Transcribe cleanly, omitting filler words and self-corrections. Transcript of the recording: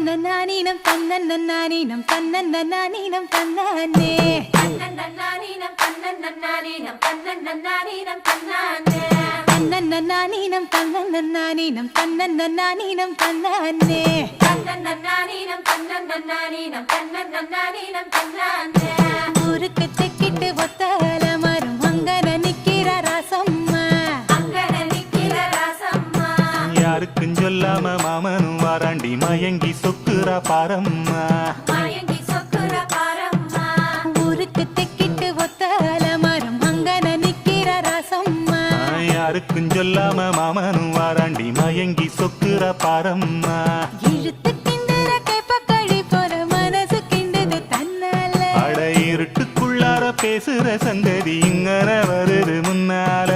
தன்னன்னானீனம் தன்னன்னானீனம் தன்னன்னானீனம் தன்னானே தன்னன்னானீனம் தன்னன்னானீனம் தன்னன்னானீனம் தன்னானே தன்னன்னானீனம் தன்னன்னானீனம் தன்னன்னானீனம் தன்னானே தன்னன்னானீனம் தன்னன்னானீனம் தன்னன்னானீனம் தன்னானே ஊருக்கு தெக்கிட்டு ஒத்தால மரம் அங்கன நிக்கிற ராசம்மா அங்கன நிக்கிற ராசம்மா யாருக்கும் சொல்லாம மாமனும் வாராண்டி மயங்கி சொக்குறா பாரம்மா மயங்கி சொக்குற பாரம்மா ஊருக்கு தெக்கிட்டு ஒத்தால மரம் அங்கன நிக்கிற ராசம்மா யாருக்கும் சொல்லாம மாமனும் வாராண்டி மயங்கி சொக்குறா பாரம்மா இழுத்து கிண்டுற கைப்பக்கழி போற மனசு கிண்டுது தன்னால அட இருட்டுக்குள்ளார பேசுற சந்ததி இங்கன வருது முன்னால